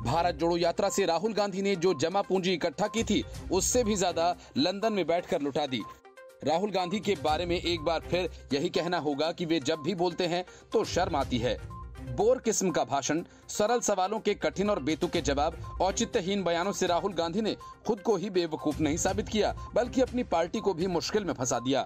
भारत जोड़ो यात्रा से राहुल गांधी ने जो जमा पूंजी इकट्ठा की थी उससे भी ज्यादा लंदन में बैठकर लुटा दी। राहुल गांधी के बारे में एक बार फिर यही कहना होगा कि वे जब भी बोलते हैं तो शर्म आती है। बोर किस्म का भाषण, सरल सवालों के कठिन और बेतुके जवाब, औचित्यहीन बयानों से राहुल गांधी ने खुद को ही बेवकूफ नहीं साबित किया बल्कि अपनी पार्टी को भी मुश्किल में फंसा दिया।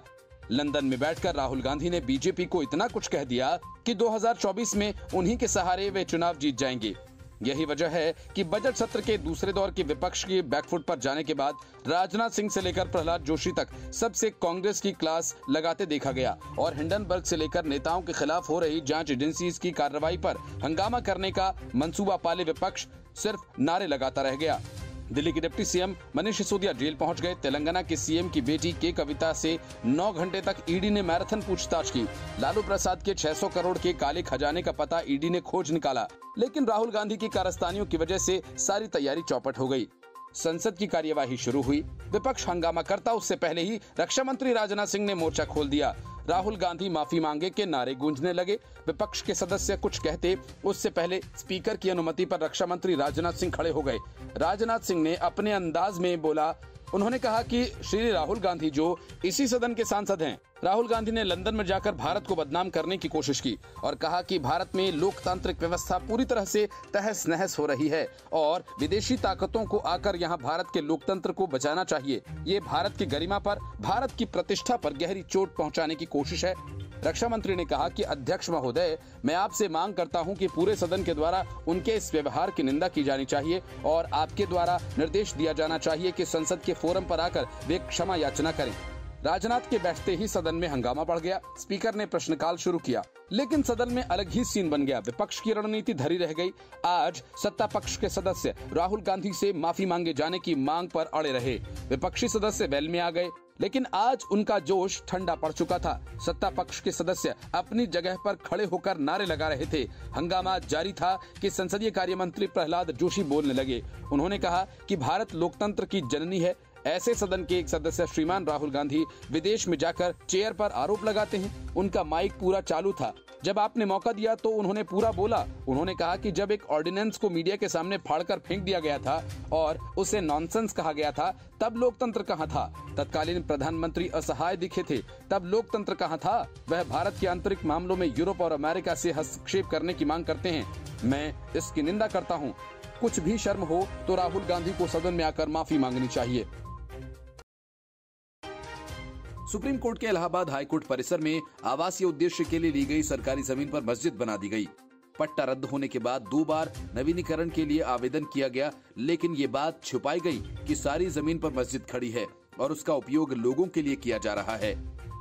लंदन में बैठकर राहुल गांधी ने बीजेपी को इतना कुछ कह दिया कि 2024 में उन्हीं के सहारे वे चुनाव जीत जाएंगे। यही वजह है कि बजट सत्र के दूसरे दौर के विपक्ष के बैकफुट पर जाने के बाद राजनाथ सिंह से लेकर प्रहलाद जोशी तक सबसे कांग्रेस की क्लास लगाते देखा गया और हिंडनबर्ग से लेकर नेताओं के खिलाफ हो रही जांच एजेंसी की कार्रवाई पर हंगामा करने का मंसूबा पाले विपक्ष सिर्फ नारे लगाता रह गया। दिल्ली के deputy CM Manish Sisodia jail पहुंच गए। तेलंगाना के सीएम की बेटी के कविता से 9 घंटे तक ईडी ने मैराथन पूछताछ की। लालू प्रसाद के 600 करोड़ के काले खजाने का पता ईडी ने खोज निकाला, लेकिन राहुल गांधी की कारस्तानियों की वजह से सारी तैयारी चौपट हो गई। संसद की कार्यवाही शुरू हुई। विपक्ष हंगामा करता उससे पहले ही रक्षा मंत्री राजनाथ सिंह ने मोर्चा खोल दिया। राहुल गांधी माफी मांगे के नारे गूंजने लगे। विपक्ष के सदस्य कुछ कहते उससे पहले स्पीकर की अनुमति पर रक्षा मंत्री राजनाथ सिंह खड़े हो गए। राजनाथ सिंह ने अपने अंदाज में बोला, उन्होंने कहा कि श्री राहुल गांधी जो इसी सदन के सांसद हैं। राहुल गांधी ने लंदन में जाकर भारत को बदनाम करने की कोशिश की और कहा कि भारत में लोकतांत्रिक व्यवस्था पूरी तरह से तहस नहस हो रही है और विदेशी ताकतों को आकर यहां भारत के लोकतंत्र को बचाना चाहिए। ये भारत की गरिमा पर, भारत की प्रतिष्ठा पर गहरी चोट पहुंचाने की कोशिश है। रक्षा मंत्री ने कहा कि अध्यक्ष महोदय, मैं आपसे मांग करता हूं कि पूरे सदन के द्वारा उनके इस व्यवहार की निंदा की जानी चाहिए और आपके द्वारा निर्देश दिया जाना चाहिए कि संसद के फोरम पर आकर वे क्षमा याचना करें। राजनाथ के बैठते ही सदन में हंगामा बढ़ गया। स्पीकर ने प्रश्नकाल शुरू किया, लेकिन सदन में अलग ही सीन बन गया। विपक्ष की रणनीति धरी रह गई। आज सत्ता पक्ष के सदस्य राहुल गांधी से माफी मांगे जाने की मांग पर अड़े रहे। विपक्षी सदस्य वेल में आ गए, लेकिन आज उनका जोश ठंडा पड़ चुका था। सत्ता पक्ष के सदस्य अपनी जगह पर खड़े होकर नारे लगा रहे थे। हंगामा जारी था कि संसदीय कार्य मंत्री प्रहलाद जोशी बोलने लगे। उन्होंने कहा कि भारत लोकतंत्र की जननी है। ऐसे सदन के एक सदस्य श्रीमान राहुल गांधी विदेश में जाकर चेयर पर आरोप लगाते हैं। उनका माइक पूरा चालू था। जब आपने मौका दिया तो उन्होंने पूरा बोला। उन्होंने कहा कि जब एक ऑर्डिनेंस को मीडिया के सामने फाड़कर फेंक दिया गया था और उसे नॉनसेंस कहा गया था, तब लोकतंत्र कहाँ था? तत्कालीन प्रधानमंत्री असहाय दिखे थे, तब लोकतंत्र कहाँ था? वह भारत के आंतरिक मामलों में यूरोप और अमेरिका से हस्तक्षेप करने की मांग करते हैं। मैं इसकी निंदा करता हूँ। कुछ भी शर्म हो तो राहुल गांधी को सदन में आकर माफी मांगनी चाहिए। सुप्रीम कोर्ट के इलाहाबाद हाईकोर्ट परिसर में आवासीय उद्देश्य के लिए ली गई सरकारी जमीन पर मस्जिद बना दी गई। पट्टा रद्द होने के बाद 2 बार नवीनीकरण के लिए आवेदन किया गया, लेकिन ये बात छुपाई गई कि सारी जमीन पर मस्जिद खड़ी है और उसका उपयोग लोगों के लिए किया जा रहा है।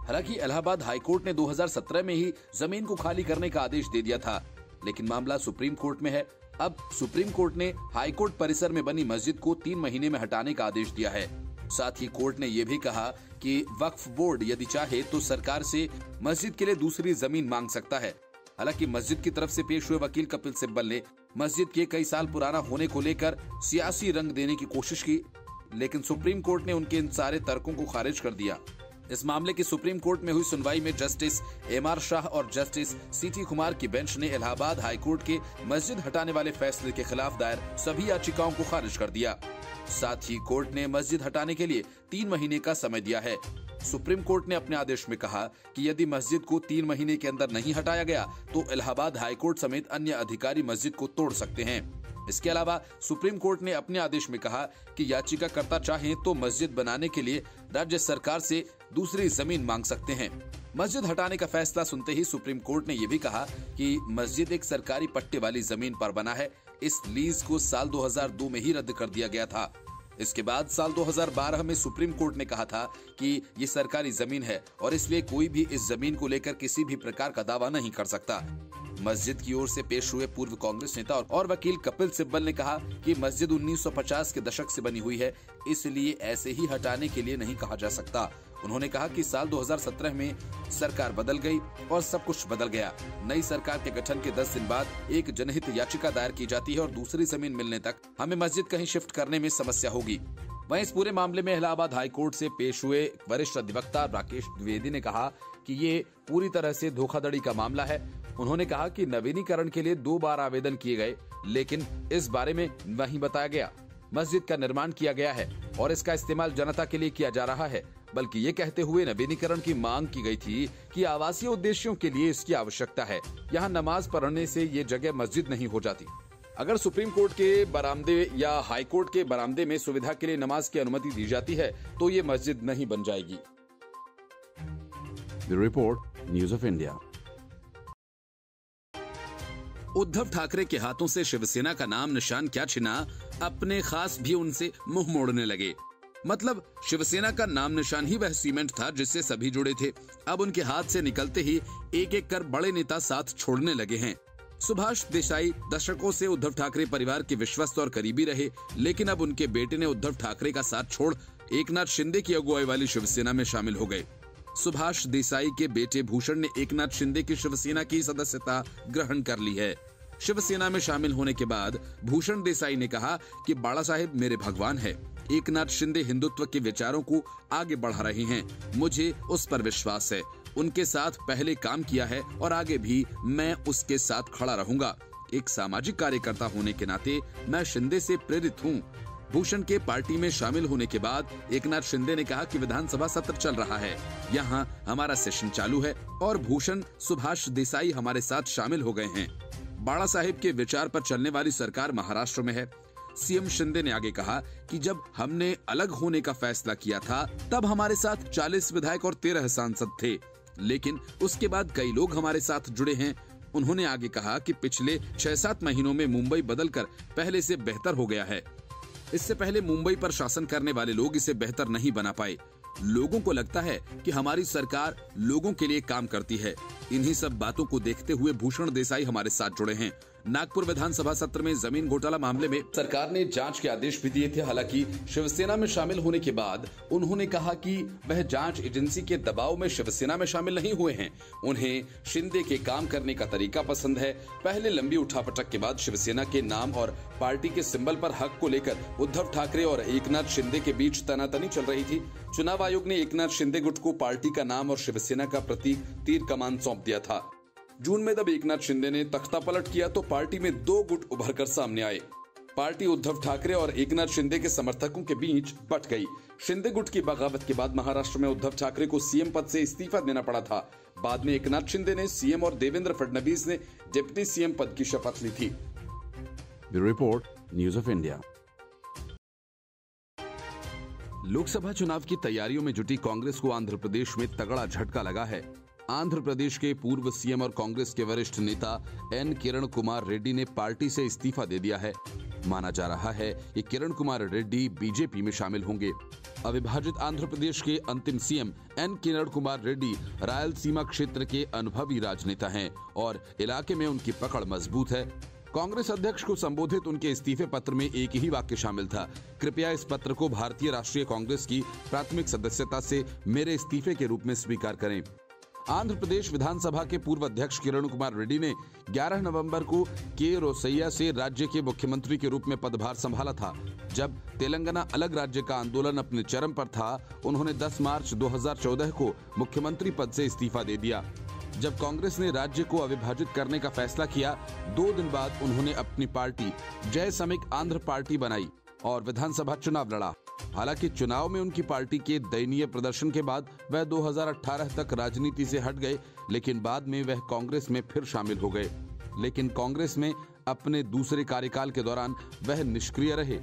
हालांकि इलाहाबाद हाईकोर्ट ने 2017 में ही जमीन को खाली करने का आदेश दे दिया था, लेकिन मामला सुप्रीम कोर्ट में है। अब सुप्रीम कोर्ट ने हाईकोर्ट परिसर में बनी मस्जिद को 3 महीने में हटाने का आदेश दिया है। साथ ही कोर्ट ने यह भी कहा कि वक्फ बोर्ड यदि चाहे तो सरकार से मस्जिद के लिए दूसरी जमीन मांग सकता है। हालांकि मस्जिद की तरफ से पेश हुए वकील कपिल सिब्बल ने मस्जिद के कई साल पुराना होने को लेकर सियासी रंग देने की कोशिश की, लेकिन सुप्रीम कोर्ट ने उनके इन सारे तर्कों को खारिज कर दिया। इस मामले की सुप्रीम कोर्ट में हुई सुनवाई में जस्टिस एमआर शाह और जस्टिस सीटी कुमार की बेंच ने इलाहाबाद हाईकोर्ट के मस्जिद हटाने वाले फैसले के खिलाफ दायर सभी याचिकाओं को खारिज कर दिया। साथ ही कोर्ट ने मस्जिद हटाने के लिए 3 महीने का समय दिया है। सुप्रीम कोर्ट ने अपने आदेश में कहा कि यदि मस्जिद को 3 महीने के अंदर नहीं हटाया गया तो इलाहाबाद हाईकोर्ट समेत अन्य अधिकारी मस्जिद को तोड़ सकते हैं। इसके अलावा सुप्रीम कोर्ट ने अपने आदेश में कहा कि याचिकाकर्ता चाहें तो मस्जिद बनाने के लिए राज्य सरकार से दूसरी जमीन मांग सकते हैं। मस्जिद हटाने का फैसला सुनते ही सुप्रीम कोर्ट ने यह भी कहा कि मस्जिद एक सरकारी पट्टे वाली जमीन पर बना है। इस लीज को साल 2002 में ही रद्द कर दिया गया था। इसके बाद साल 2012 में सुप्रीम कोर्ट ने कहा था कि ये सरकारी जमीन है और इसलिए कोई भी इस जमीन को लेकर किसी भी प्रकार का दावा नहीं कर सकता। मस्जिद की ओर से पेश हुए पूर्व कांग्रेस नेता और वकील कपिल सिब्बल ने कहा कि मस्जिद 1950 के दशक से बनी हुई है, इसलिए ऐसे ही हटाने के लिए नहीं कहा जा सकता। उन्होंने कहा कि साल 2017 में सरकार बदल गई और सब कुछ बदल गया। नई सरकार के गठन के 10 दिन बाद एक जनहित याचिका दायर की जाती है और दूसरी जमीन मिलने तक हमें मस्जिद कहीं शिफ्ट करने में समस्या होगी। वहीं इस पूरे मामले में इलाहाबाद हाईकोर्ट से पेश हुए वरिष्ठ अधिवक्ता राकेश द्विवेदी ने कहा कि ये पूरी तरह से धोखाधड़ी का मामला है उन्होंने कहा कि नवीनीकरण के लिए 2 बार आवेदन किए गए, लेकिन इस बारे में नहीं बताया गया। मस्जिद का निर्माण किया गया है और इसका इस्तेमाल जनता के लिए किया जा रहा है, बल्कि ये कहते हुए नवीनीकरण की मांग की गई थी कि आवासीय उद्देश्यों के लिए इसकी आवश्यकता है। यहाँ नमाज पढ़ने से ये जगह मस्जिद नहीं हो जाती। अगर सुप्रीम कोर्ट के बरामदे या हाई कोर्ट के बरामदे में सुविधा के लिए नमाज की अनुमति दी जाती है तो ये मस्जिद नहीं बन जाएगी। Bureau report, news of India. Uddhav Thackeray के हाथों से शिवसेना का नाम निशान क्या छिना, अपने खास भी उनसे मुंह मोड़ने लगे। मतलब शिवसेना का नाम निशान ही वह सीमेंट था जिससे सभी जुड़े थे। अब उनके हाथ से निकलते ही एक एक कर बड़े नेता साथ छोड़ने लगे हैं। सुभाष देसाई दशकों से उद्धव ठाकरे परिवार के विश्वस्त और करीबी रहे, लेकिन अब उनके बेटे ने उद्धव ठाकरे का साथ छोड़ एकनाथ शिंदे की अगुवाई वाली शिवसेना में शामिल हो गए। सुभाष देसाई के बेटे भूषण ने एकनाथ शिंदे की शिवसेना की सदस्यता ग्रहण कर ली है। शिवसेना में शामिल होने के बाद भूषण देसाई ने कहा कि बाला साहेब मेरे भगवान है। एकनाथ शिंदे हिंदुत्व के विचारों को आगे बढ़ा रहे हैं, मुझे उस पर विश्वास है। उनके साथ पहले काम किया है और आगे भी मैं उसके साथ खड़ा रहूंगा। एक सामाजिक कार्यकर्ता होने के नाते मैं शिंदे से प्रेरित हूं। भूषण के पार्टी में शामिल होने के बाद एकनाथ शिंदे ने कहा कि विधानसभा सत्र चल रहा है, यहां हमारा सेशन चालू है और भूषण सुभाष देसाई हमारे साथ शामिल हो गए हैं। बाला साहेब के विचार पर चलने वाली सरकार महाराष्ट्र में है। सीएम शिंदे ने आगे कहा कि जब हमने अलग होने का फैसला किया था तब हमारे साथ 40 विधायक और 13 सांसद थे, लेकिन उसके बाद कई लोग हमारे साथ जुड़े हैं। उन्होंने आगे कहा कि पिछले 6-7 महीनों में मुंबई बदलकर पहले से बेहतर हो गया है। इससे पहले मुंबई पर शासन करने वाले लोग इसे बेहतर नहीं बना पाए। लोगों को लगता है कि हमारी सरकार लोगों के लिए काम करती है। इन्हीं सब बातों को देखते हुए भूषण देसाई हमारे साथ जुड़े हैं। नागपुर विधानसभा सत्र में जमीन घोटाला मामले में सरकार ने जांच के आदेश भी दिए थे। हालांकि शिवसेना में शामिल होने के बाद उन्होंने कहा कि वह जांच एजेंसी के दबाव में शिवसेना में शामिल नहीं हुए हैं। उन्हें शिंदे के काम करने का तरीका पसंद है। पहले लंबी उठापटक के बाद शिवसेना के नाम और पार्टी के सिंबल पर हक को लेकर उद्धव ठाकरे और एकनाथ शिंदे के बीच तनातनी चल रही थी। चुनाव आयोग ने एकनाथ शिंदे गुट को पार्टी का नाम और शिवसेना का प्रतीक तीर कमान सौंप दिया था। जून में जब एकनाथ शिंदे ने तख्ता पलट किया तो पार्टी में 2 गुट उभरकर सामने आए। पार्टी उद्धव ठाकरे और एकनाथ शिंदे के समर्थकों के बीच बट गई। शिंदे गुट की बगावत के बाद महाराष्ट्र में उद्धव ठाकरे को सीएम पद से इस्तीफा देना पड़ा था। बाद में एकनाथ शिंदे ने सीएम और देवेंद्र फडणवीस ने डिप्टी सीएम पद की शपथ ली थी। Bureau report, news of India. Lok Sabha चुनाव की तैयारियों में जुटी कांग्रेस को आंध्र प्रदेश में तगड़ा झटका लगा है। आंध्र प्रदेश के पूर्व सीएम और कांग्रेस के वरिष्ठ नेता एन किरण कुमार रेड्डी ने पार्टी से इस्तीफा दे दिया है। माना जा रहा है कि किरण कुमार रेड्डी बीजेपी में शामिल होंगे। अविभाजित आंध्र प्रदेश के अंतिम सीएम एन किरण कुमार रेड्डी रायलसीमा क्षेत्र के अनुभवी राजनेता हैं और इलाके में उनकी पकड़ मजबूत है। कांग्रेस अध्यक्ष को संबोधित उनके इस्तीफे पत्र में एक ही वाक्य शामिल था, कृपया इस पत्र को भारतीय राष्ट्रीय कांग्रेस की प्राथमिक सदस्यता से मेरे इस्तीफे के रूप में स्वीकार करें। आंध्र प्रदेश विधानसभा के पूर्व अध्यक्ष किरण कुमार रेड्डी ने 11 नवंबर को के रोसैया से राज्य के मुख्यमंत्री के रूप में पदभार संभाला था। जब तेलंगाना अलग राज्य का आंदोलन अपने चरम पर था, उन्होंने 10 मार्च 2014 को मुख्यमंत्री पद से इस्तीफा दे दिया। जब कांग्रेस ने राज्य को अविभाजित करने का फैसला किया, 2 दिन बाद उन्होंने अपनी पार्टी जय समिक आंध्र पार्टी बनाई और विधानसभा चुनाव लड़ा। हालांकि चुनाव में उनकी पार्टी के दयनीय प्रदर्शन के बाद वह 2018 तक राजनीति से हट गए, लेकिन बाद में वह कांग्रेस में फिर शामिल हो गए। लेकिन कांग्रेस में अपने दूसरे कार्यकाल के दौरान वह निष्क्रिय रहे।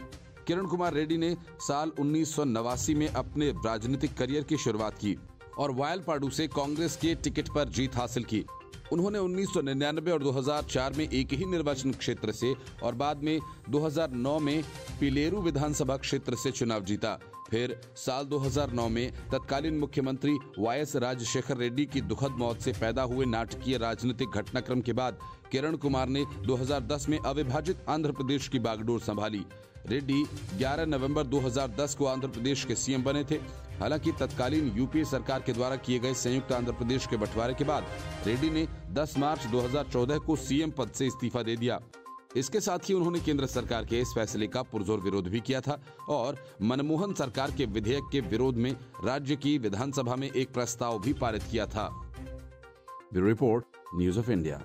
किरण कुमार रेड्डी ने साल 1989 में अपने राजनीतिक करियर की शुरुआत की और वायलपाडू से कांग्रेस के टिकट पर जीत हासिल की। उन्होंने 1999 और 2004 में एक ही निर्वाचन क्षेत्र से और बाद में 2009 में पिलेरू विधानसभा क्षेत्र से चुनाव जीता। फिर साल 2009 में तत्कालीन मुख्यमंत्री वाईएस राजशेखर रेड्डी की दुखद मौत से पैदा हुए नाटकीय राजनीतिक घटनाक्रम के बाद किरण कुमार ने 2010 में अविभाजित आंध्र प्रदेश की बागडोर संभाली। रेड्डी 11 नवंबर 2010 को आंध्र प्रदेश के सीएम बने थे। हालांकि तत्कालीन यूपीए सरकार के द्वारा किए गए संयुक्त आंध्र प्रदेश के बंटवारे के बाद रेड्डी ने 10 मार्च 2014 को सीएम पद से इस्तीफा दे दिया। इसके साथ ही उन्होंने केंद्र सरकार के इस फैसले का पुरजोर विरोध भी किया था और मनमोहन सरकार के विधेयक के विरोध में राज्य की विधानसभा में एक प्रस्ताव भी पारित किया था। Bureau report, news of India.